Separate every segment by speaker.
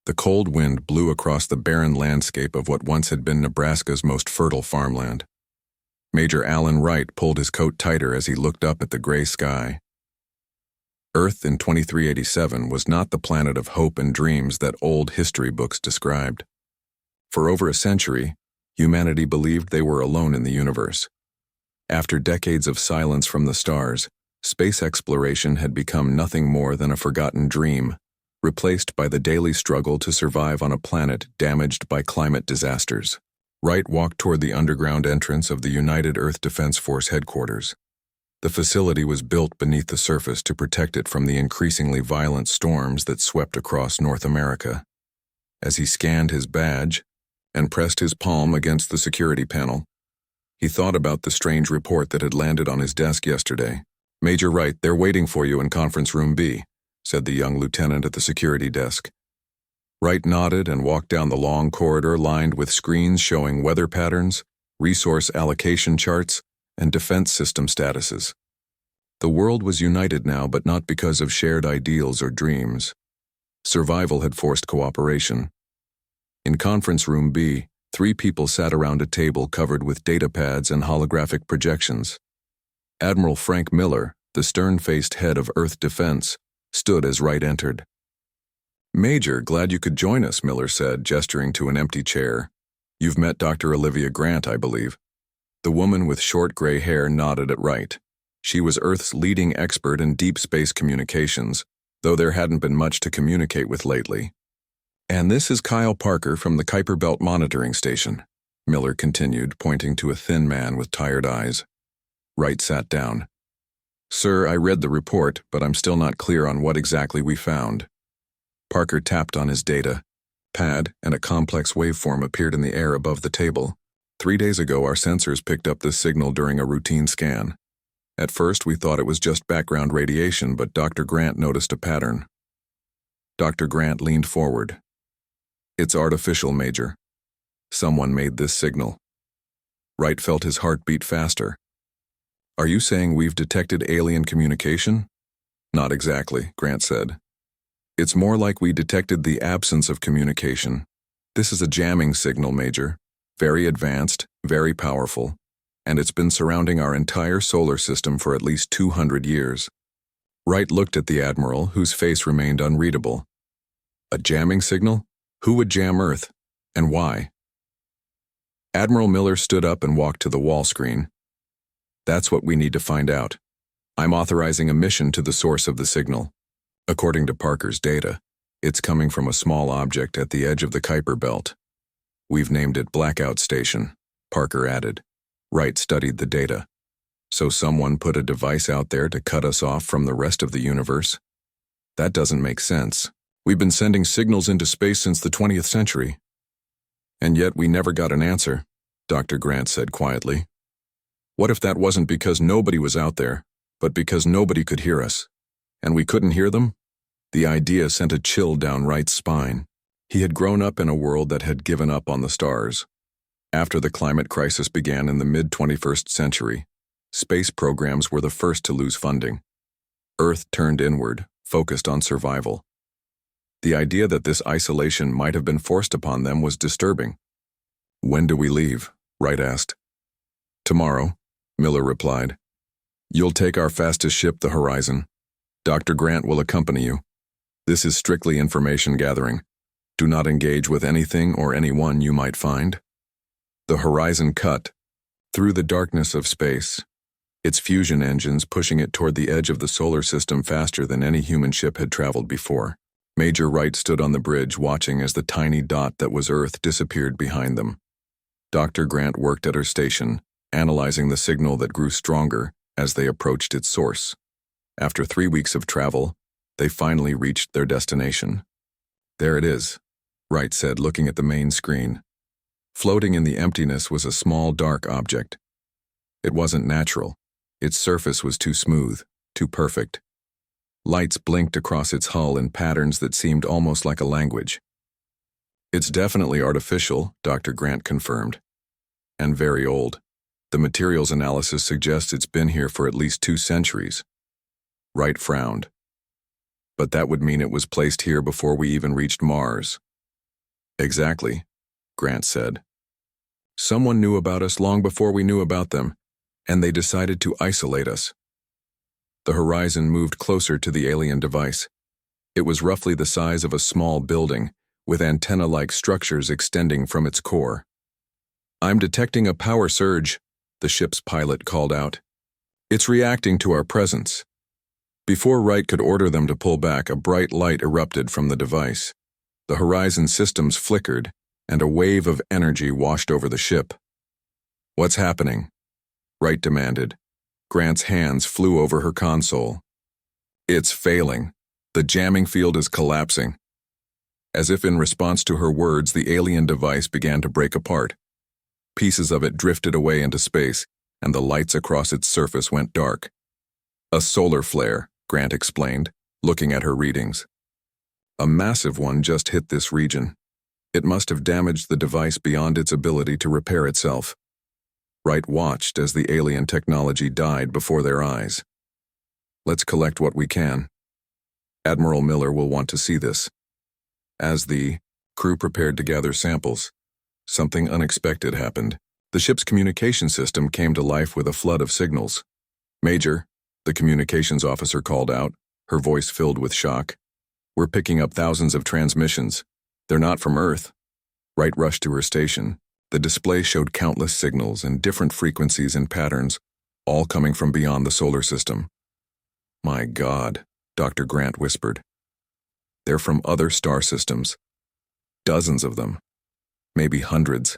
Speaker 1: The cold wind blew across the barren landscape of what once had been Nebraska's most fertile farmland. Major Alan Wright pulled his coat tighter as he looked up at the gray sky. Earth in 2387 was not the planet of hope and dreams that old history books described. For over a century, humanity believed they were alone in the universe. After decades of silence from the stars, space exploration had become nothing more than a forgotten dream, replaced by the daily struggle to survive on a planet damaged by climate disasters. Wright walked toward the underground entrance of the United Earth Defense Force headquarters. The facility was built beneath the surface to protect it from the increasingly violent storms that swept across North America. As he scanned his badge and pressed his palm against the security panel, he thought about the strange report that had landed on his desk yesterday. "Major Wright, they're waiting for you in conference room B," said the young lieutenant at the security desk. Wright nodded and walked down the long corridor lined with screens showing weather patterns, resource allocation charts, and defense system statuses. The world was united now, but not because of shared ideals or dreams. Survival had forced cooperation. In conference room B, 3 people sat around a table covered with data pads and holographic projections. Admiral Frank Miller, the stern-faced head of Earth Defense, stood as Wright entered. "Major, glad you could join us," Miller said, gesturing to an empty chair. "You've met Dr. Olivia Grant, I believe." The woman with short gray hair nodded at Wright. She was Earth's leading expert in deep space communications, though there hadn't been much to communicate with lately. "And this is Kyle Parker from the Kuiper Belt Monitoring Station," Miller continued, pointing to a thin man with tired eyes. Wright sat down. "Sir, I read the report, but I'm still not clear on what exactly we found." Parker tapped on his data pad, and a complex waveform appeared in the air above the table. "3 days ago, our sensors picked up this signal during a routine scan. At first, we thought it was just background radiation, but Dr. Grant noticed a pattern." Dr. Grant leaned forward. "It's artificial, Major. Someone made this signal." Wright felt his heart beat faster. "Are you saying we've detected alien communication?" "Not exactly," Grant said. "It's more like we detected the absence of communication. This is a jamming signal, Major. Very advanced, very powerful, and it's been surrounding our entire solar system for at least 200 years. Wright looked at the Admiral, whose face remained unreadable. "A jamming signal? Who would jam Earth? And why?" Admiral Miller stood up and walked to the wall screen. "That's what we need to find out. I'm authorizing a mission to the source of the signal. According to Parker's data, it's coming from a small object at the edge of the Kuiper Belt. We've named it Blackout Station," Parker added. Wright studied the data. "So someone put a device out there to cut us off from the rest of the universe? That doesn't make sense. We've been sending signals into space since the 20th century. And yet we never got an answer," Dr. Grant said quietly. "What if that wasn't because nobody was out there, but because nobody could hear us? And we couldn't hear them?" The idea sent a chill down Wright's spine. He had grown up in a world that had given up on the stars. After the climate crisis began in the mid-21st century, space programs were the first to lose funding. Earth turned inward, focused on survival. The idea that this isolation might have been forced upon them was disturbing. "When do we leave?" Wright asked. "Tomorrow," Miller replied. "You'll take our fastest ship, the Horizon. Dr. Grant will accompany you. This is strictly information gathering. Do not engage with anything or anyone you might find." The Horizon cut through the darkness of space, its fusion engines pushing it toward the edge of the solar system faster than any human ship had traveled before. Major Wright stood on the bridge watching as the tiny dot that was Earth disappeared behind them. Dr. Grant worked at her station, analyzing the signal that grew stronger as they approached its source. After 3 weeks of travel, they finally reached their destination. "There it is," Wright said, looking at the main screen. Floating in the emptiness was a small dark object. It wasn't natural. Its surface was too smooth, too perfect. Lights blinked across its hull in patterns that seemed almost like a language. "It's definitely artificial," Dr. Grant confirmed. "And very old. The materials analysis suggests it's been here for at least 2 centuries. Wright frowned. "But that would mean it was placed here before we even reached Mars," Exactly, Grant said. Someone knew about us long before we knew about them, and they decided to isolate us. The horizon moved closer to the alien device. It was roughly the size of a small building, with antenna-like structures extending from its core. "I'm detecting a power surge," the ship's pilot called out. "It's reacting to our presence." Before Wright could order them to pull back, a bright light erupted from the device. The horizon systems flickered, and a wave of energy washed over the ship. "What's happening?" Wright demanded. Grant's hands flew over her console. "It's failing. The jamming field is collapsing." As if in response to her words, the alien device began to break apart. Pieces of it drifted away into space, and the lights across its surface went dark. "A solar flare," Grant explained, looking at her readings. "A massive one just hit this region. It must have damaged the device beyond its ability to repair itself." Wright watched as the alien technology died before their eyes. "Let's collect what we can. Admiral Miller will want to see this." As the crew prepared to gather samples, something unexpected happened. The ship's communication system came to life with a flood of signals. "Major," the communications officer called out, her voice filled with shock. "We're picking up thousands of transmissions. They're not from Earth." Wright rushed to her station. The display showed countless signals in different frequencies and patterns, all coming from beyond the solar system. "My God," Dr. Grant whispered. "They're from other star systems. Dozens of them. Maybe hundreds."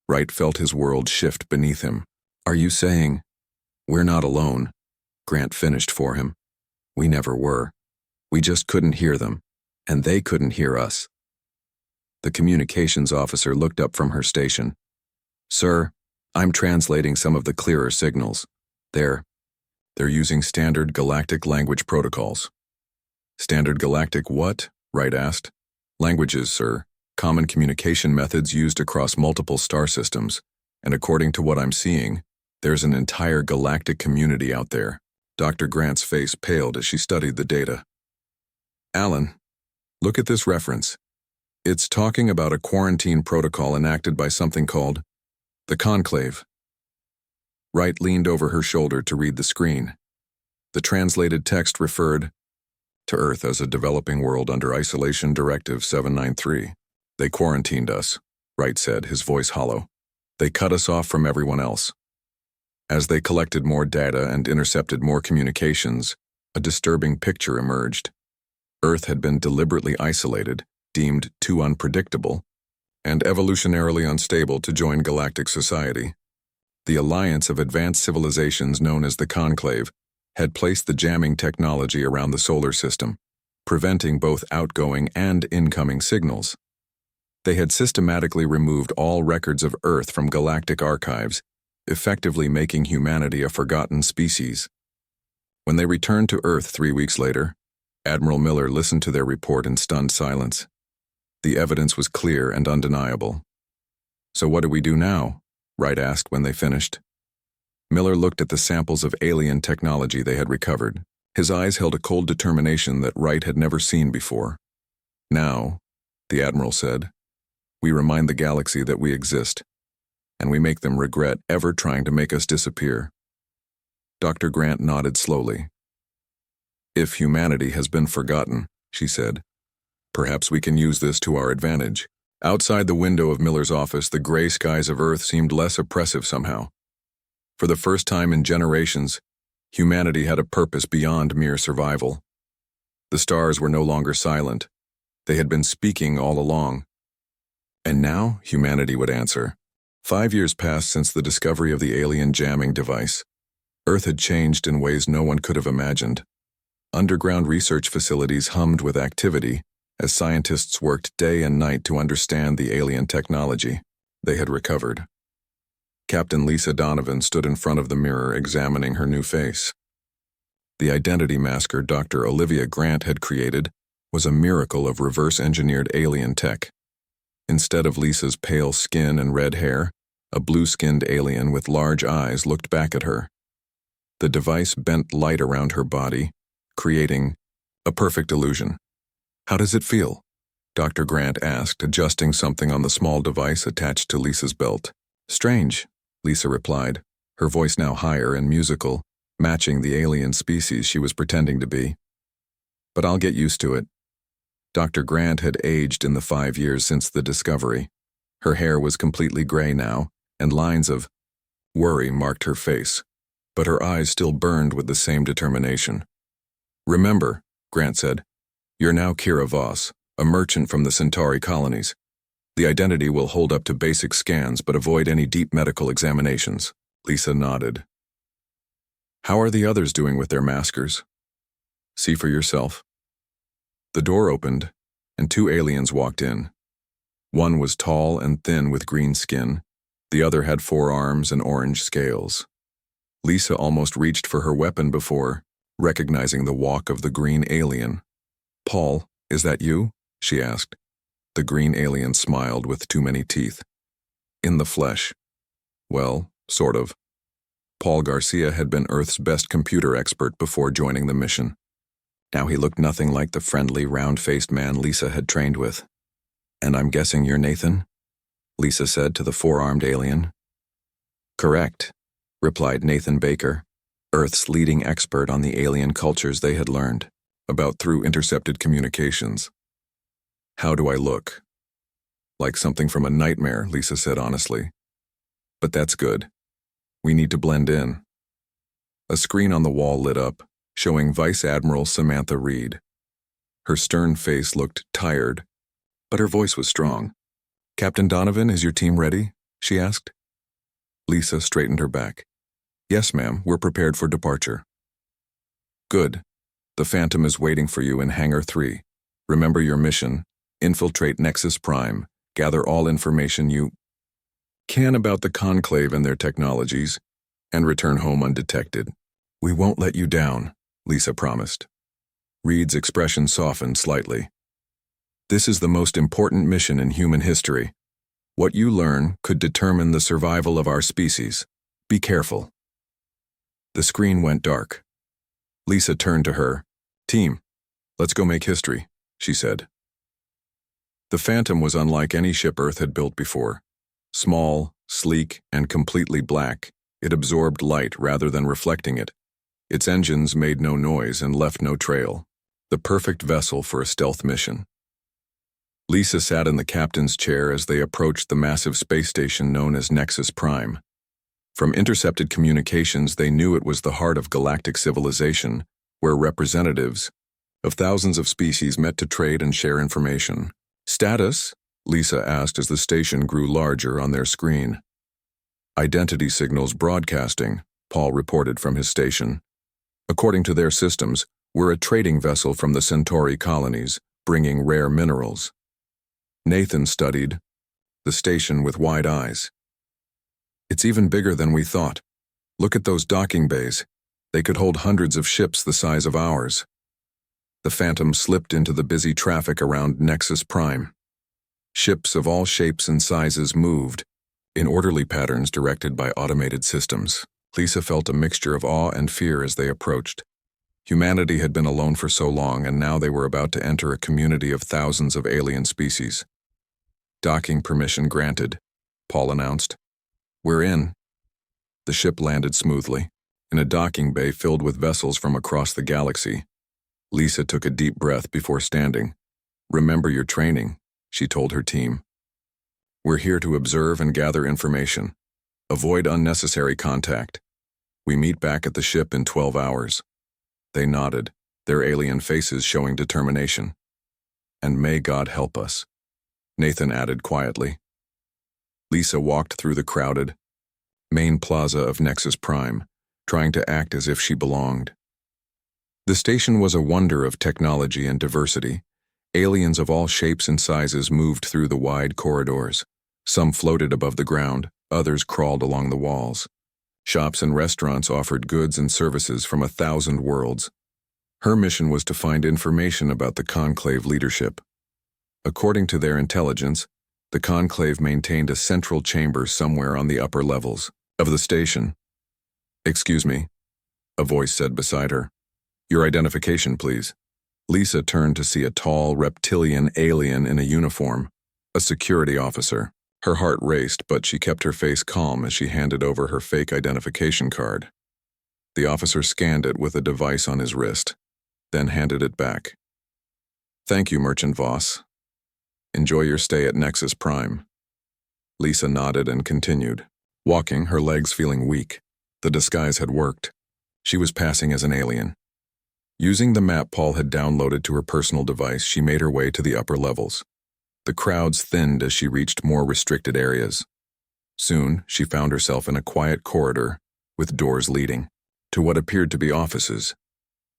Speaker 1: Wright felt his world shift beneath him. "Are you saying we're not alone?" Grant finished for him. "We never were. We just couldn't hear them, and they couldn't hear us." The communications officer looked up from her station. "Sir, I'm translating some of the clearer signals. They're using standard galactic language protocols." "Standard galactic what?" Wright asked. "Languages, sir. Common communication methods used across multiple star systems. And according to what I'm seeing, there's an entire galactic community out there." Dr. Grant's face paled as she studied the data. "Alan, look at this reference. It's talking about a quarantine protocol enacted by something called the Conclave." Wright leaned over her shoulder to read the screen. The translated text referred to Earth as a developing world under Isolation Directive 793. "They quarantined us," Wright said, his voice hollow. "They cut us off from everyone else." As they collected more data and intercepted more communications, a disturbing picture emerged. Earth had been deliberately isolated, deemed too unpredictable, and evolutionarily unstable to join galactic society. The alliance of advanced civilizations known as the Conclave had placed the jamming technology around the solar system, preventing both outgoing and incoming signals. They had systematically removed all records of Earth from galactic archives, effectively making humanity a forgotten species. When they returned to Earth 3 weeks later, Admiral Miller listened to their report in stunned silence. The evidence was clear and undeniable. "So what do we do now?" Wright asked when they finished. Miller looked at the samples of alien technology they had recovered. His eyes held a cold determination that Wright had never seen before. "Now," the Admiral said, "we remind the galaxy that we exist, and we make them regret ever trying to make us disappear." Dr. Grant nodded slowly. "If humanity has been forgotten," she said, "perhaps we can use this to our advantage." Outside the window of Miller's office, the gray skies of Earth seemed less oppressive somehow. For the first time in generations, humanity had a purpose beyond mere survival. The stars were no longer silent. They had been speaking all along. And now, humanity would answer. 5 years passed since the discovery of the alien jamming device. Earth had changed in ways no one could have imagined. Underground research facilities hummed with activity, as scientists worked day and night to understand the alien technology they had recovered. Captain Lisa Donovan stood in front of the mirror examining her new face. The identity masker Dr. Olivia Grant had created was a miracle of reverse-engineered alien tech. Instead of Lisa's pale skin and red hair, a blue-skinned alien with large eyes looked back at her. The device bent light around her body, creating a perfect illusion. "How does it feel?" Dr. Grant asked, adjusting something on the small device attached to Lisa's belt. Strange, Lisa replied, her voice now higher and musical, matching the alien species she was pretending to be. But I'll get used to it. Dr. Grant had aged in the 5 years since the discovery. Her hair was completely gray now, and lines of worry marked her face, but her eyes still burned with the same determination. Remember, Grant said, you're now Kira Voss, a merchant from the Centauri colonies. The identity will hold up to basic scans but avoid any deep medical examinations. Lisa nodded. How are the others doing with their maskers? See for yourself. The door opened, and 2 aliens walked in. One was tall and thin with green skin. The other had 4 arms and orange scales. Lisa almost reached for her weapon before recognizing the walk of the green alien. Paul, is that you? She asked. The green alien smiled with too many teeth. In the flesh. Well, sort of. Paul Garcia had been Earth's best computer expert before joining the mission. Now he looked nothing like the friendly, round-faced man Lisa had trained with. And I'm guessing you're Nathan? Lisa said to the 4-armed alien. Correct, replied Nathan Baker, Earth's leading expert on the alien cultures they had learned about through intercepted communications. How do I look? Like something from a nightmare, Lisa said honestly. But that's good. We need to blend in. A screen on the wall lit up, showing Vice Admiral Samantha Reed. Her stern face looked tired, but her voice was strong. Captain Donovan, is your team ready? She asked. Lisa straightened her back. Yes, ma'am, we're prepared for departure. Good. The Phantom is waiting for you in Hangar 3. Remember your mission. Infiltrate Nexus Prime. Gather all information you can about the Conclave and their technologies, and return home undetected. We won't let you down, Lisa promised. Reed's expression softened slightly. This is the most important mission in human history. What you learn could determine the survival of our species. Be careful. The screen went dark. Lisa turned to her. Team, let's go make history, she said. The Phantom was unlike any ship Earth had built before. Small, sleek, and completely black, it absorbed light rather than reflecting it. Its engines made no noise and left no trail. The perfect vessel for a stealth mission. Lisa sat in the captain's chair as they approached the massive space station known as Nexus Prime. From intercepted communications, they knew it was the heart of galactic civilization, where representatives of thousands of species met to trade and share information. Status? Lisa asked as the station grew larger on their screen. Identity signals broadcasting, Paul reported from his station. According to their systems, we're a trading vessel from the Centauri colonies, bringing rare minerals. Nathan studied the station with wide eyes. It's even bigger than we thought. Look at those docking bays. They could hold hundreds of ships the size of ours. The Phantom slipped into the busy traffic around Nexus Prime. Ships of all shapes and sizes moved, in orderly patterns directed by automated systems. Lisa felt a mixture of awe and fear as they approached. Humanity had been alone for so long, and now they were about to enter a community of thousands of alien species. Docking permission granted, Paul announced. We're in. The ship landed smoothly, in a docking bay filled with vessels from across the galaxy. Lisa took a deep breath before standing. Remember your training, she told her team. We're here to observe and gather information. Avoid unnecessary contact. We meet back at the ship in 12 hours. They nodded, their alien faces showing determination. And may God help us, Nathan added quietly. Lisa walked through the crowded main plaza of Nexus Prime, trying to act as if she belonged. The station was a wonder of technology and diversity. Aliens of all shapes and sizes moved through the wide corridors. Some floated above the ground, others crawled along the walls. Shops and restaurants offered goods and services from 1,000 worlds. Her mission was to find information about the Conclave leadership. According to their intelligence, the Conclave maintained a central chamber somewhere on the upper levels of the station. Excuse me, a voice said beside her. Your identification, please. Lisa turned to see a tall, reptilian alien in a uniform, a security officer. Her heart raced, but she kept her face calm as she handed over her fake identification card. The officer scanned it with a device on his wrist, then handed it back. "Thank you, Merchant Voss. Enjoy your stay at Nexus Prime." Lisa nodded and continued, walking, her legs feeling weak. The disguise had worked. She was passing as an alien. Using the map Paul had downloaded to her personal device, she made her way to the upper levels. The crowds thinned as she reached more restricted areas. Soon, she found herself in a quiet corridor, with doors leading to what appeared to be offices.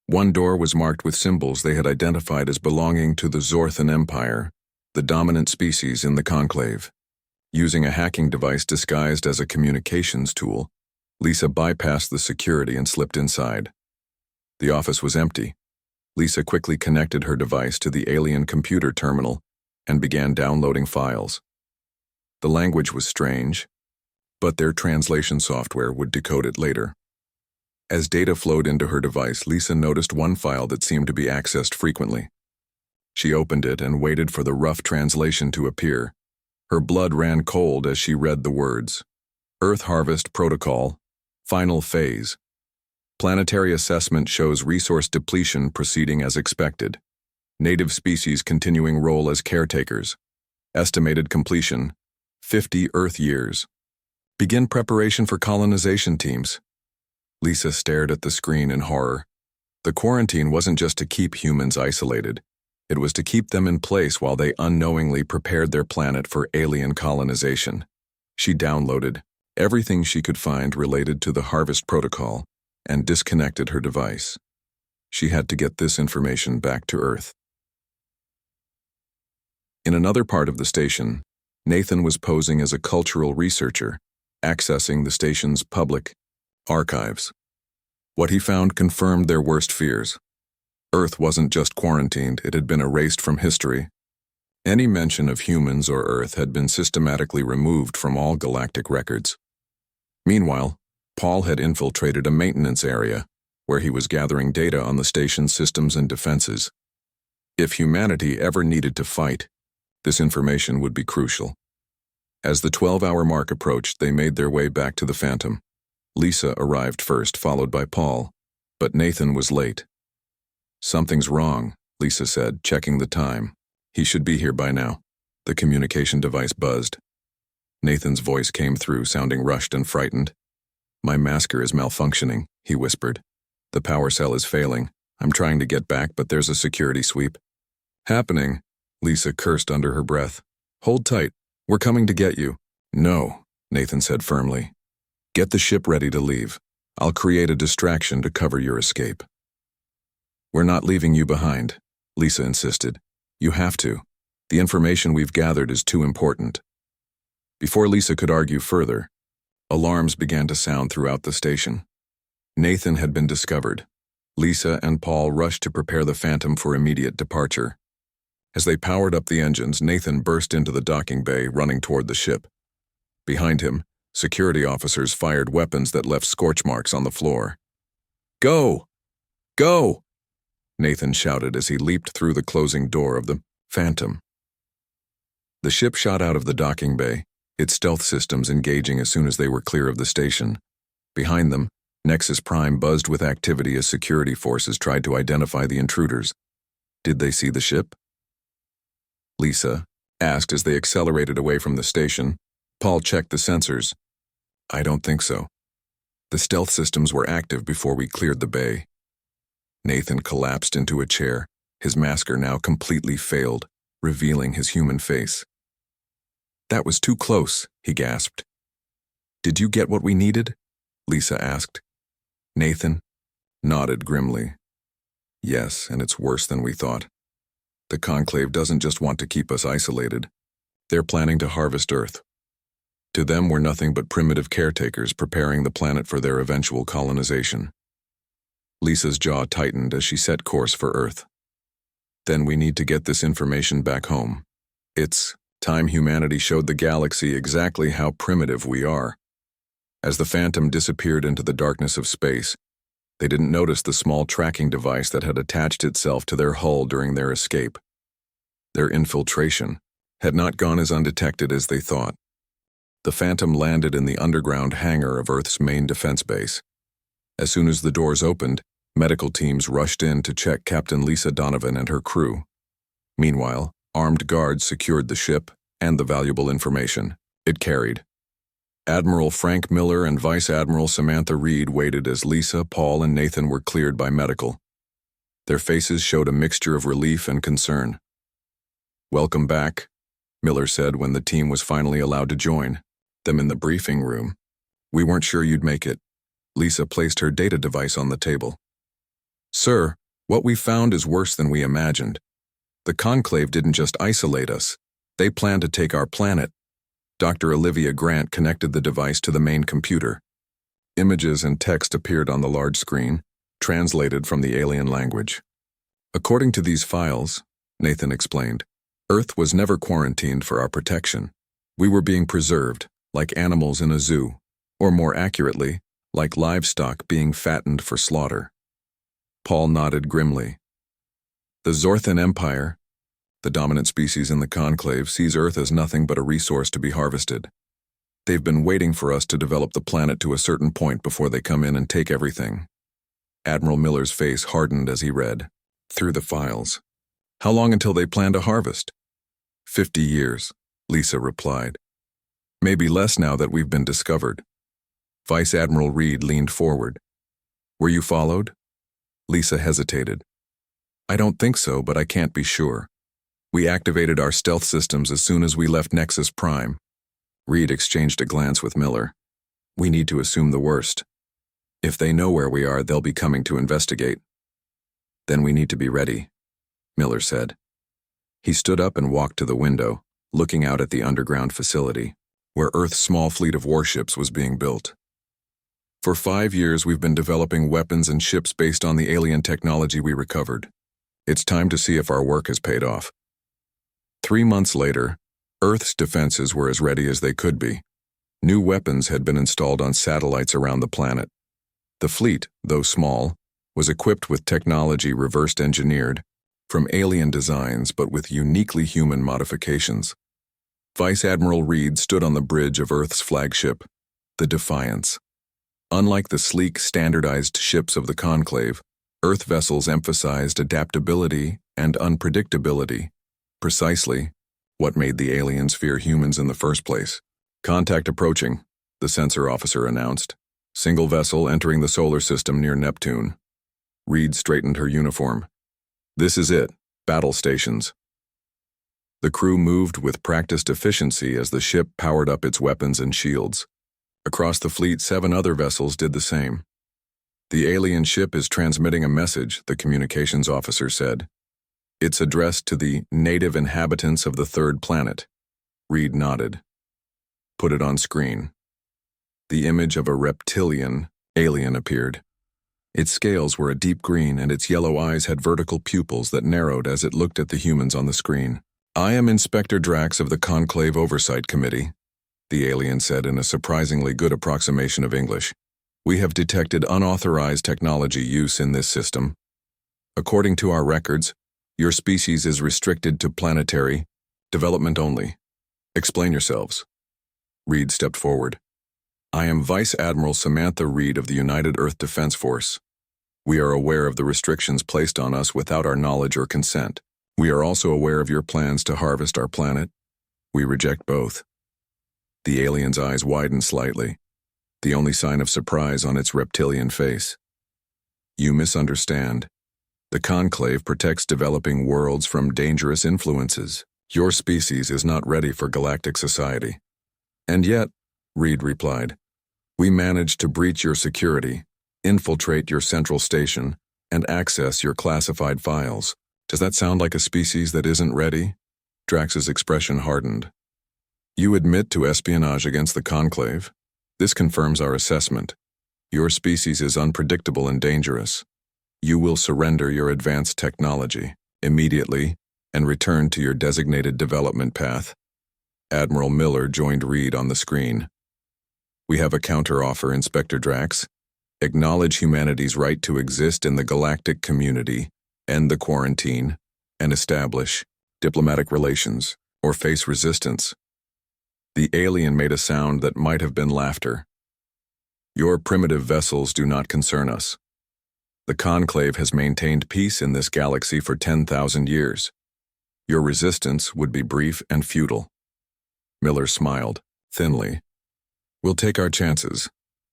Speaker 1: One door was marked with symbols they had identified as belonging to the Zorthan Empire, the dominant species in the Conclave. Using a hacking device disguised as a communications tool, Lisa bypassed the security and slipped inside. The office was empty. Lisa quickly connected her device to the alien computer terminal and began downloading files. The language was strange, but their translation software would decode it later. As data flowed into her device, Lisa noticed one file that seemed to be accessed frequently. She opened it and waited for the rough translation to appear. Her blood ran cold as she read the words. Earth Harvest Protocol, Final Phase. Planetary assessment shows resource depletion proceeding as expected. Native species continuing role as caretakers. Estimated completion, 50 Earth years. Begin preparation for colonization teams. Lisa stared at the screen in horror. The quarantine wasn't just to keep humans isolated. It was to keep them in place while they unknowingly prepared their planet for alien colonization. She downloaded everything she could find related to the Harvest Protocol and disconnected her device. She had to get this information back to Earth. In another part of the station, Nathan was posing as a cultural researcher, accessing the station's public archives. What he found confirmed their worst fears. Earth wasn't just quarantined, it had been erased from history. Any mention of humans or Earth had been systematically removed from all galactic records. Meanwhile, Paul had infiltrated a maintenance area, where he was gathering data on the station's systems and defenses. If humanity ever needed to fight, this information would be crucial. As the 12-hour mark approached, they made their way back to the Phantom. Lisa arrived first, followed by Paul, but Nathan was late. "Something's wrong," Lisa said, checking the time. "He should be here by now." The communication device buzzed. Nathan's voice came through, sounding rushed and frightened. "My masker is malfunctioning," he whispered. "The power cell is failing. I'm trying to get back, but there's a security sweep." "Happening," Lisa cursed under her breath. "Hold tight. We're coming to get you." "No," Nathan said firmly. "Get the ship ready to leave. I'll create a distraction to cover your escape." "We're not leaving you behind," Lisa insisted. "You have to. The information we've gathered is too important." Before Lisa could argue further, alarms began to sound throughout the station. Nathan had been discovered. Lisa and Paul rushed to prepare the Phantom for immediate departure. As they powered up the engines, Nathan burst into the docking bay, running toward the ship. Behind him, security officers fired weapons that left scorch marks on the floor. "Go! Go!" Nathan shouted as he leaped through the closing door of the Phantom. The ship shot out of the docking bay, its stealth systems engaging as soon as they were clear of the station. Behind them, Nexus Prime buzzed with activity as security forces tried to identify the intruders. Did they see the ship? Lisa asked as they accelerated away from the station. Paul checked the sensors. "I don't think so. The stealth systems were active before we cleared the bay." Nathan collapsed into a chair, his masker now completely failed, revealing his human face. "That was too close," he gasped. "Did you get what we needed?" Lisa asked. Nathan nodded grimly. "Yes, and it's worse than we thought. The Conclave doesn't just want to keep us isolated. They're planning to harvest Earth. To them, we're nothing but primitive caretakers preparing the planet for their eventual colonization." Lisa's jaw tightened as she set course for Earth. "Then we need to get this information back home. It's time humanity showed the galaxy exactly how primitive we are." As the Phantom disappeared into the darkness of space, They didn't notice the small tracking device that had attached itself to their hull during their escape. Their infiltration had not gone as undetected as they thought. The Phantom landed in the underground hangar of Earth's main defense base. As soon as the doors opened, medical teams rushed in to check Captain Lisa Donovan and her crew. Meanwhile, armed guards secured the ship and the valuable information it carried. Admiral Frank Miller and Vice Admiral Samantha Reed waited as Lisa, Paul, and Nathan were cleared by medical. Their faces showed a mixture of relief and concern. "Welcome back," Miller said when the team was finally allowed to join them in the briefing room. "We weren't sure you'd make it." Lisa placed her data device on the table. "Sir, what we found is worse than we imagined. The Conclave didn't just isolate us. They planned to take our planet." Dr. Olivia Grant connected the device to the main computer. Images and text appeared on the large screen, translated from the alien language. "According to these files," Nathan explained, "Earth was never quarantined for our protection. We were being preserved, like animals in a zoo, or more accurately, like livestock being fattened for slaughter." Paul nodded grimly. "The Zorthan Empire, the dominant species in the Conclave, sees Earth as nothing but a resource to be harvested. They've been waiting for us to develop the planet to a certain point before they come in and take everything." Admiral Miller's face hardened as he read through the files. "How long until they plan to harvest?" 50 years, Lisa replied. "Maybe less now that we've been discovered." Vice Admiral Reed leaned forward. "Were you followed?" Lisa hesitated. "I don't think so, but I can't be sure. We activated our stealth systems as soon as we left Nexus Prime." Reed exchanged a glance with Miller. "We need to assume the worst. If they know where we are, they'll be coming to investigate." "Then we need to be ready," Miller said. He stood up and walked to the window, looking out at the underground facility, where Earth's small fleet of warships was being built. "For 5 years we've been developing weapons and ships based on the alien technology we recovered. It's time to see if our work has paid off." 3 months later, Earth's defenses were as ready as they could be. New weapons had been installed on satellites around the planet. The fleet, though small, was equipped with technology reversed engineered from alien designs but with uniquely human modifications. Vice Admiral Reed stood on the bridge of Earth's flagship, the Defiance. Unlike the sleek, standardized ships of the Conclave, Earth vessels emphasized adaptability and unpredictability, precisely what made the aliens fear humans in the first place. "Contact approaching," the sensor officer announced. "Single vessel entering the solar system near Neptune." Reed straightened her uniform. "This is it, battle stations." The crew moved with practiced efficiency as the ship powered up its weapons and shields. Across the fleet, 7 other vessels did the same. "The alien ship is transmitting a message," the communications officer said. "It's addressed to the native inhabitants of the 3rd planet." Reed nodded. "Put it on screen." The image of a reptilian alien appeared. Its scales were a deep green and its yellow eyes had vertical pupils that narrowed as it looked at the humans on the screen. "I am Inspector Drax of the Conclave Oversight Committee," the alien said in a surprisingly good approximation of English. "We have detected unauthorized technology use in this system. According to our records, your species is restricted to planetary development only. Explain yourselves." Reed stepped forward. "I am Vice Admiral Samantha Reed of the United Earth Defense Force. We are aware of the restrictions placed on us without our knowledge or consent. We are also aware of your plans to harvest our planet. We reject both." The alien's eyes widened slightly, the only sign of surprise on its reptilian face. "You misunderstand. The Conclave protects developing worlds from dangerous influences. Your species is not ready for galactic society." "And yet," Reed replied, "we managed to breach your security, infiltrate your central station, and access your classified files. Does that sound like a species that isn't ready?" Drax's expression hardened. "You admit to espionage against the Conclave. This confirms our assessment. Your species is unpredictable and dangerous. You will surrender your advanced technology immediately and return to your designated development path." Admiral Miller joined Reed on the screen. "We have a counteroffer, Inspector Drax. Acknowledge humanity's right to exist in the galactic community, end the quarantine, and establish diplomatic relations or face resistance. The alien made a sound that might have been laughter. Your primitive vessels do not concern us. The Conclave has maintained peace in this galaxy for 10,000 years. Your resistance would be brief and futile. Miller smiled, thinly. We'll take our chances.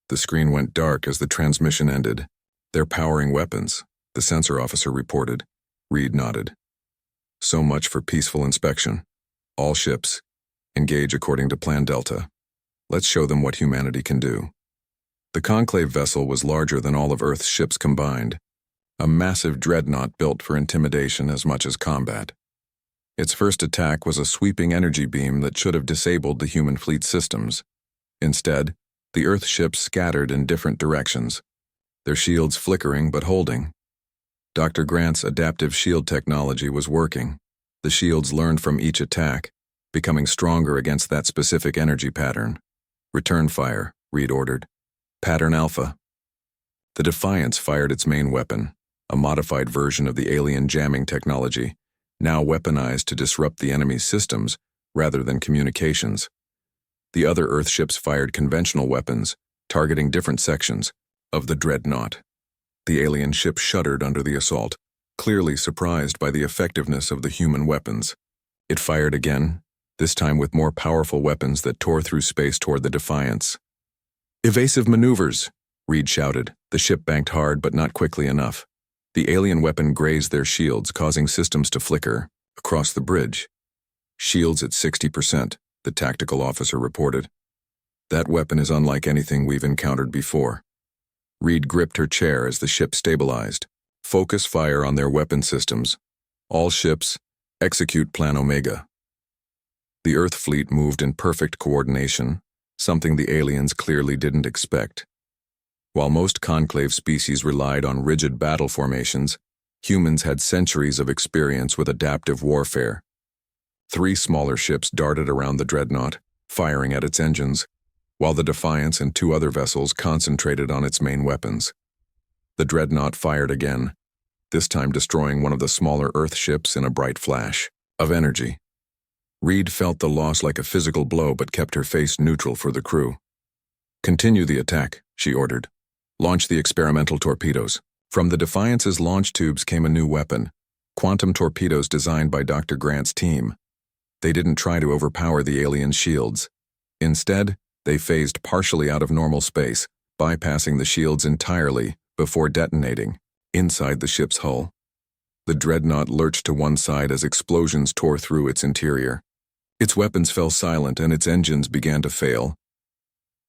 Speaker 1: The screen went dark as the transmission ended. They're powering weapons, the sensor officer reported. Reed nodded. So much for peaceful inspection. All ships, engage according to Plan Delta. Let's show them what humanity can do. The Conclave vessel was larger than all of Earth's ships combined, a massive dreadnought built for intimidation as much as combat. Its first attack was a sweeping energy beam that should have disabled the human fleet systems. Instead, the Earth ships scattered in different directions, their shields flickering but holding. Dr. Grant's adaptive shield technology was working. The shields learned from each attack, becoming stronger against that specific energy pattern. Return fire, Reed ordered. Pattern Alpha. The Defiance fired its main weapon, a modified version of the alien jamming technology, now weaponized to disrupt the enemy's systems rather than communications. The other Earth ships fired conventional weapons, targeting different sections of the dreadnought. The alien ship shuddered under the assault, clearly surprised by the effectiveness of the human weapons. It fired again, this time with more powerful weapons that tore through space toward the Defiance. Evasive maneuvers, Reed shouted. The ship banked hard but not quickly enough. The alien weapon grazed their shields, causing systems to flicker across the bridge. Shields at 60%, the tactical officer reported. That weapon is unlike anything we've encountered before. Reed gripped her chair as the ship stabilized. Focus fire on their weapon systems. All ships, execute Plan Omega. The Earth fleet moved in perfect coordination, something the aliens clearly didn't expect. While most Conclave species relied on rigid battle formations, humans had centuries of experience with adaptive warfare. 3 smaller ships darted around the dreadnought, firing at its engines, while the Defiance and 2 other vessels concentrated on its main weapons. The dreadnought fired again, this time destroying one of the smaller Earth ships in a bright flash of energy. Reed felt the loss like a physical blow but kept her face neutral for the crew. Continue the attack, she ordered. Launch the experimental torpedoes. From the Defiance's launch tubes came a new weapon, quantum torpedoes designed by Dr. Grant's team. They didn't try to overpower the alien shields. Instead, they phased partially out of normal space, bypassing the shields entirely before detonating, inside the ship's hull. The dreadnought lurched to one side as explosions tore through its interior. Its weapons fell silent and its engines began to fail.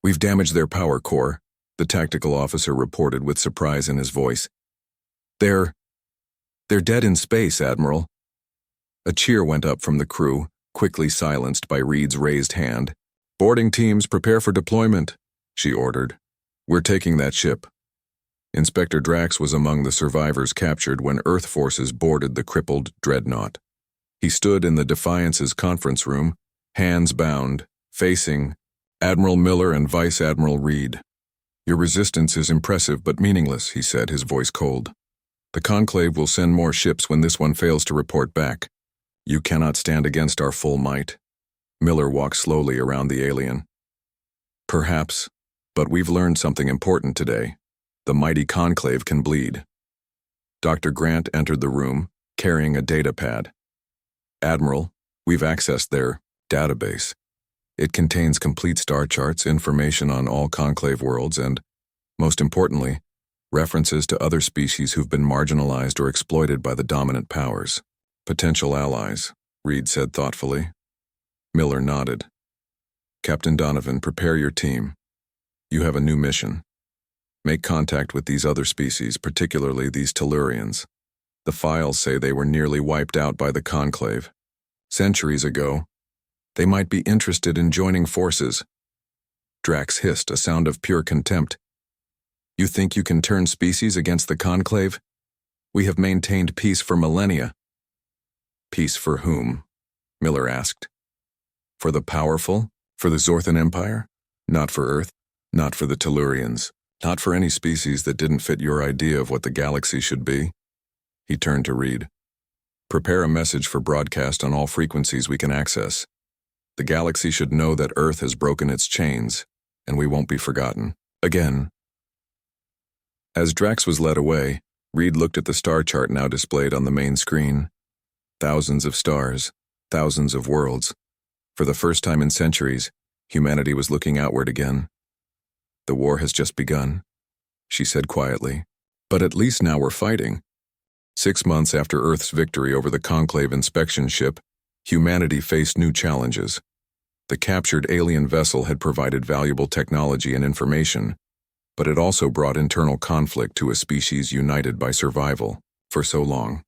Speaker 1: We've damaged their power core, the tactical officer reported with surprise in his voice. They're dead in space, Admiral. A cheer went up from the crew, quickly silenced by Reed's raised hand. Boarding teams, prepare for deployment, she ordered. We're taking that ship. Inspector Drax was among the survivors captured when Earth forces boarded the crippled dreadnought. He stood in the Defiance's conference room, hands bound, facing Admiral Miller and Vice Admiral Reed. Your resistance is impressive but meaningless, he said, his voice cold. The Conclave will send more ships when this one fails to report back. You cannot stand against our full might. Miller walked slowly around the alien. Perhaps, but we've learned something important today. The mighty Conclave can bleed. Dr. Grant entered the room, carrying a data pad. Admiral, we've accessed their database. It contains complete star charts, information on all Conclave worlds, and, most importantly, references to other species who've been marginalized or exploited by the dominant powers. Potential allies, Reed said thoughtfully. Miller nodded. Captain Donovan, prepare your team. You have a new mission. Make contact with these other species, particularly these Tellurians. The files say they were nearly wiped out by the Conclave. Centuries ago, they might be interested in joining forces. Drax hissed, a sound of pure contempt. You think you can turn species against the Conclave? We have maintained peace for millennia. Peace for whom? Miller asked. For the powerful? For the Zorthan Empire? Not for Earth, not for the Tellurians. Not for any species that didn't fit your idea of what the galaxy should be. He turned to read. Prepare a message for broadcast on all frequencies we can access. The galaxy should know that Earth has broken its chains, and we won't be forgotten. Again. As Drax was led away, Reed looked at the star chart now displayed on the main screen. Thousands of stars, thousands of worlds. For the first time in centuries, humanity was looking outward again. The war has just begun, she said quietly. But at least now we're fighting. 6 months after Earth's victory over the Conclave inspection ship, humanity faced new challenges. The captured alien vessel had provided valuable technology and information, but it also brought internal conflict to a species united by survival for so long.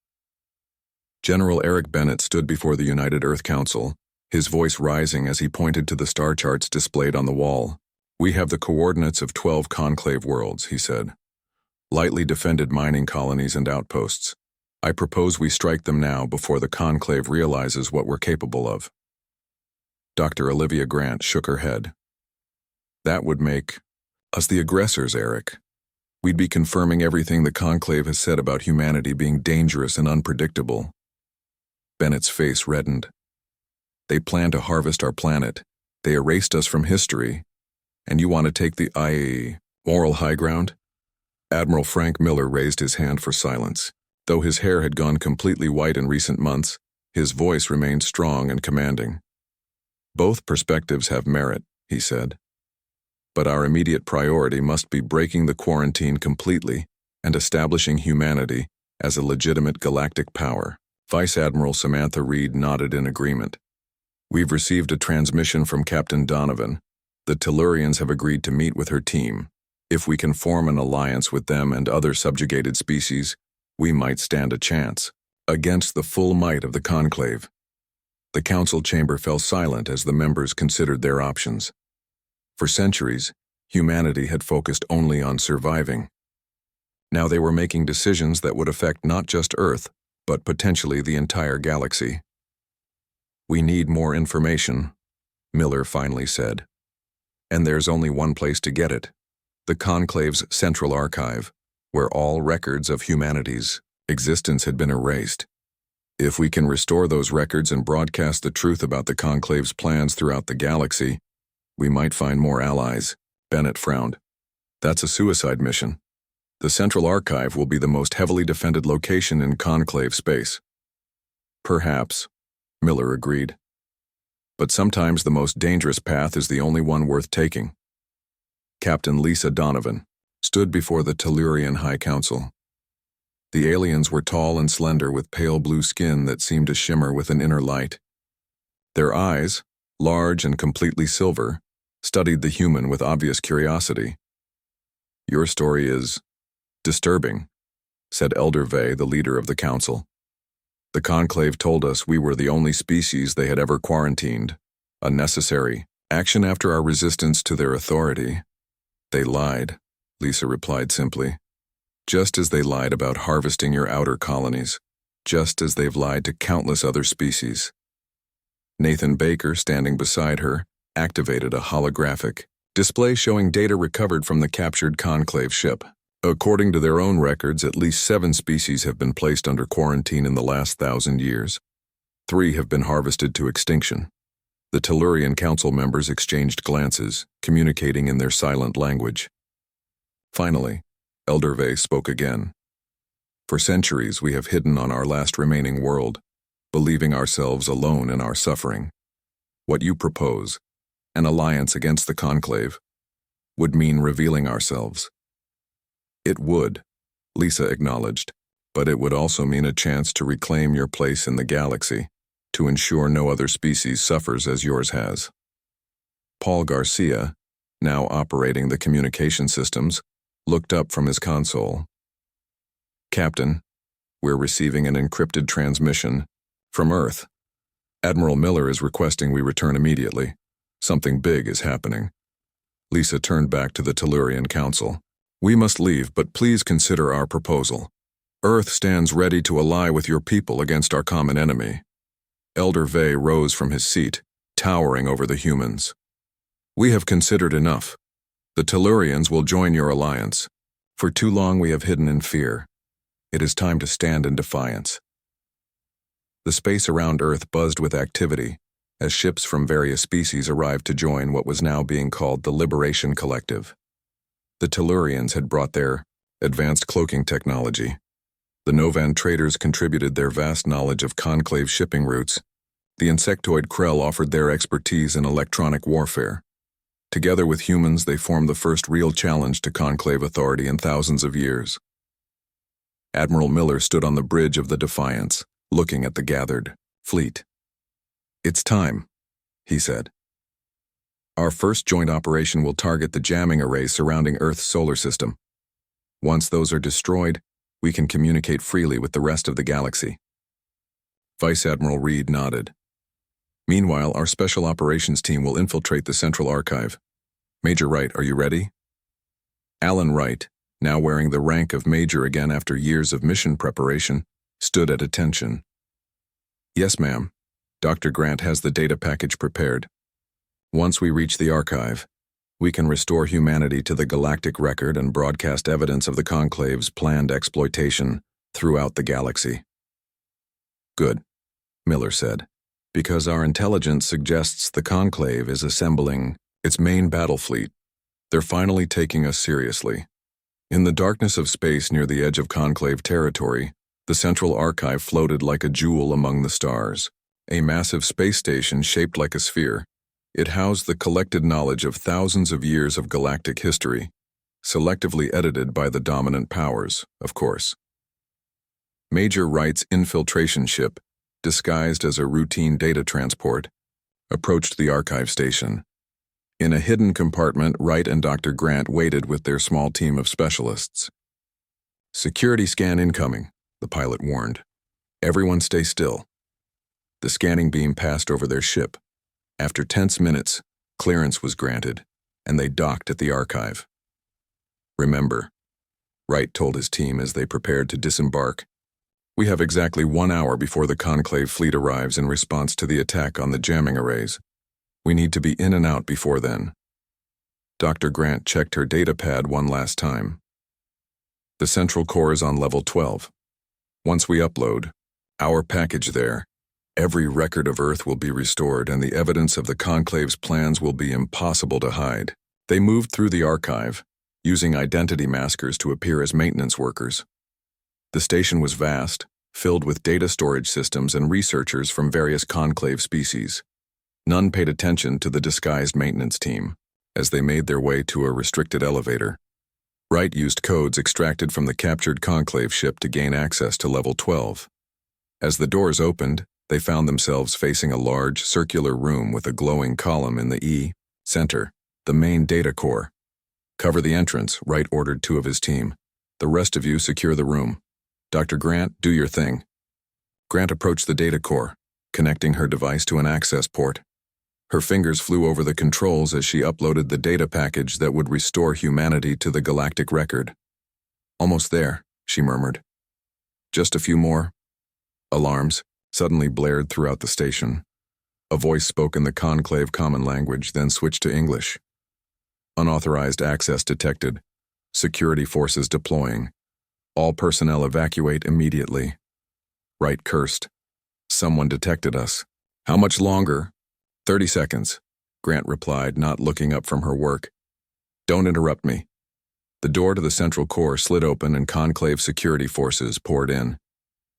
Speaker 1: General Eric Bennett stood before the United Earth Council, his voice rising as he pointed to the star charts displayed on the wall. We have the coordinates of 12 conclave worlds, he said. Lightly defended mining colonies and outposts. I propose we strike them now before the conclave realizes what we're capable of. Dr. Olivia Grant shook her head. That would make us the aggressors, Eric. We'd be confirming everything the conclave has said about humanity being dangerous and unpredictable. Bennett's face reddened. They plan to harvest our planet. They erased us from history. And you want to take the moral high ground? Admiral Frank Miller raised his hand for silence. Though his hair had gone completely white in recent months, his voice remained strong and commanding. Both perspectives have merit, he said. But our immediate priority must be breaking the quarantine completely and establishing humanity as a legitimate galactic power. Vice Admiral Samantha Reed nodded in agreement. We've received a transmission from Captain Donovan. The Tellurians have agreed to meet with her team. If we can form an alliance with them and other subjugated species, we might stand a chance against the full might of the conclave. The council chamber fell silent as the members considered their options. For centuries, humanity had focused only on surviving. Now they were making decisions that would affect not just Earth, but potentially the entire galaxy. We need more information, Miller finally said. And there's only one place to get it. The conclave's central archive, where all records of humanity's existence had been erased. If we can restore those records and broadcast the truth about the conclave's plans throughout the galaxy, we might find more allies. Bennett frowned. That's a suicide mission. The central archive will be the most heavily defended location in conclave space. Perhaps, Miller agreed. But sometimes the most dangerous path is the only one worth taking. Captain Lisa Donovan stood before the Tellurian High Council. The aliens were tall and slender with pale blue skin that seemed to shimmer with an inner light. Their eyes, large and completely silver, studied the human with obvious curiosity. Your story is disturbing, said Elder Vey, the leader of the council. The conclave told us we were the only species they had ever quarantined. Unnecessary action after our resistance to their authority. They lied, Lisa replied simply. Just as they lied about harvesting your outer colonies, just as they've lied to countless other species. Nathan Baker, standing beside her, activated a holographic display showing data recovered from the captured conclave ship. According to their own records, at least 7 species have been placed under quarantine in the last 1,000 years. 3 have been harvested to extinction. The Tellurian Council members exchanged glances, communicating in their silent language. Finally, Elder Vey spoke again. For centuries we have hidden on our last remaining world, believing ourselves alone in our suffering. What you propose, an alliance against the conclave, would mean revealing ourselves. It would, Lisa acknowledged, but it would also mean a chance to reclaim your place in the galaxy, to ensure no other species suffers as yours has. Paul Garcia, now operating the communication systems, looked up from his console. Captain, we're receiving an encrypted transmission from Earth. Admiral Miller is requesting we return immediately. Something big is happening. Lisa turned back to the Tellurian Council. We must leave, but please consider our proposal. Earth stands ready to ally with your people against our common enemy. Elder Vey rose from his seat, towering over the humans. We have considered enough. The Tellurians will join your alliance. For too long we have hidden in fear. It is time to stand in defiance. The space around Earth buzzed with activity as ships from various species arrived to join what was now being called the Liberation Collective. The Tellurians had brought their advanced cloaking technology. The Novan traders contributed their vast knowledge of conclave shipping routes. The insectoid Krell offered their expertise in electronic warfare. Together with humans, they formed the first real challenge to conclave authority in thousands of years. Admiral Miller stood on the bridge of the Defiance, looking at the gathered fleet. "It's time," he said. "Our first joint operation will target the jamming arrays surrounding Earth's solar system. Once those are destroyed, we can communicate freely with the rest of the galaxy." Vice Admiral Reed nodded. "Meanwhile, our special operations team will infiltrate the Central Archive. Major Wright, are you ready?" Alan Wright, now wearing the rank of Major again after years of mission preparation, stood at attention. "Yes, ma'am. Dr. Grant has the data package prepared. Once we reach the archive, we can restore humanity to the galactic record and broadcast evidence of the Conclave's planned exploitation throughout the galaxy." "Good," Miller said, "because our intelligence suggests the Conclave is assembling its main battle fleet. They're finally taking us seriously." In the darkness of space near the edge of Conclave territory, the Central Archive floated like a jewel among the stars. A massive space station shaped like a sphere. It housed the collected knowledge of thousands of years of galactic history, selectively edited by the dominant powers, of course. Major Wright's infiltration ship, disguised as a routine data transport, approached the archive station. In a hidden compartment, Wright and Dr. Grant waited with their small team of specialists. "Security scan incoming," the pilot warned. "Everyone stay still." The scanning beam passed over their ship. After tense minutes, clearance was granted, and they docked at the archive. "Remember," Wright told his team as they prepared to disembark, "we have exactly 1 hour before the Conclave fleet arrives in response to the attack on the jamming arrays. We need to be in and out before then." Dr. Grant checked her data pad one last time. "The central core is on level 12. Once we upload our package there, every record of Earth will be restored and the evidence of the Conclave's plans will be impossible to hide." They moved through the archive, using identity maskers to appear as maintenance workers. The station was vast, filled with data storage systems and researchers from various Conclave species. None paid attention to the disguised maintenance team as they made their way to a restricted elevator. Wright used codes extracted from the captured Conclave ship to gain access to level 12. As the doors opened, they found themselves facing a large, circular room with a glowing column in the center, the main data core. "Cover the entrance," Wright ordered 2 of his team. "The rest of you secure the room. Dr. Grant, do your thing." Grant approached the data core, connecting her device to an access port. Her fingers flew over the controls as she uploaded the data package that would restore humanity to the galactic record. "Almost there," she murmured. "Just a few more." Alarms suddenly blared throughout the station. A voice spoke in the Conclave common language, then switched to English. "Unauthorized access detected. Security forces deploying. All personnel evacuate immediately." Wright cursed. "Someone detected us. How much longer?" 30 seconds, Grant replied, not looking up from her work. "Don't interrupt me." The door to the central core slid open and Conclave security forces poured in.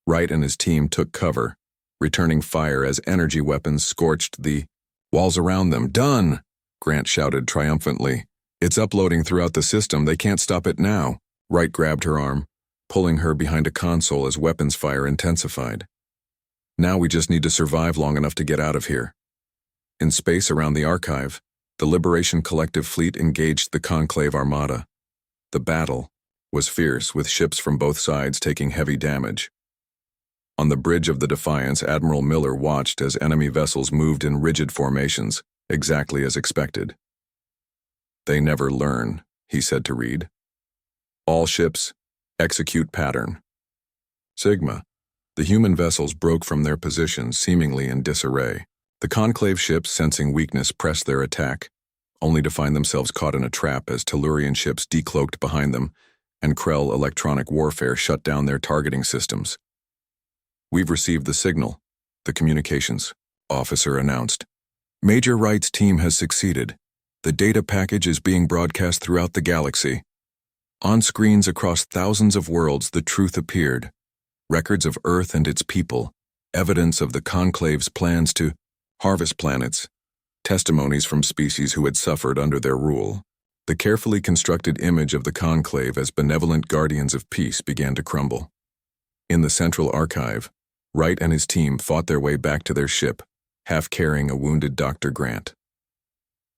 Speaker 1: Wright and his team took cover, returning fire as energy weapons scorched the walls around them. "Done!" Grant shouted triumphantly. "It's uploading throughout the system. They can't stop it now." Wright grabbed her arm, pulling her behind a console as weapons fire intensified. "Now we just need to survive long enough to get out of here." In space around the archive, the Liberation Collective fleet engaged the Conclave armada. The battle was fierce, with ships from both sides taking heavy damage. On the bridge of the Defiance, Admiral Miller watched as enemy vessels moved in rigid formations, exactly as expected. "They never learn," he said to Reed. "All ships, execute pattern." Sigma. The human vessels broke from their positions, seemingly in disarray. The Conclave ships, sensing weakness, pressed their attack. only to find themselves caught in a trap as Tellurian ships decloaked behind them and Krell electronic warfare shut down their targeting systems. "We've received the signal," the communications officer announced. "Major Wright's team has succeeded. The data package is being broadcast throughout the galaxy. On screens across thousands of worlds, the truth appeared. Records of Earth and its people, evidence of the Conclave's plans to harvest planets, testimonies from species who had suffered under their rule." The carefully constructed image of the Conclave as benevolent guardians of peace began to crumble. In the central archive, Wright and his team fought their way back to their ship, half carrying a wounded Dr. Grant.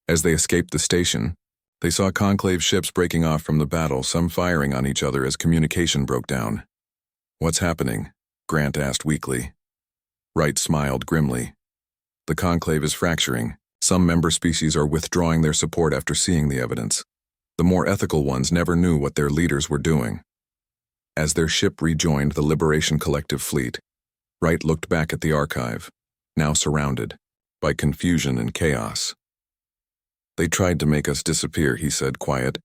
Speaker 1: As they escaped the station, they saw Conclave ships breaking off from the battle, some firing on each other as communication broke down. "What's happening?" Grant asked weakly. Wright smiled grimly. "The Conclave is fracturing. Some member species are withdrawing their support after seeing the evidence. The more ethical ones never knew what their leaders were doing." As their ship rejoined the Liberation Collective fleet, Wright looked back at the archive, now surrounded by confusion and chaos. "They tried to make us disappear," he said, quiet.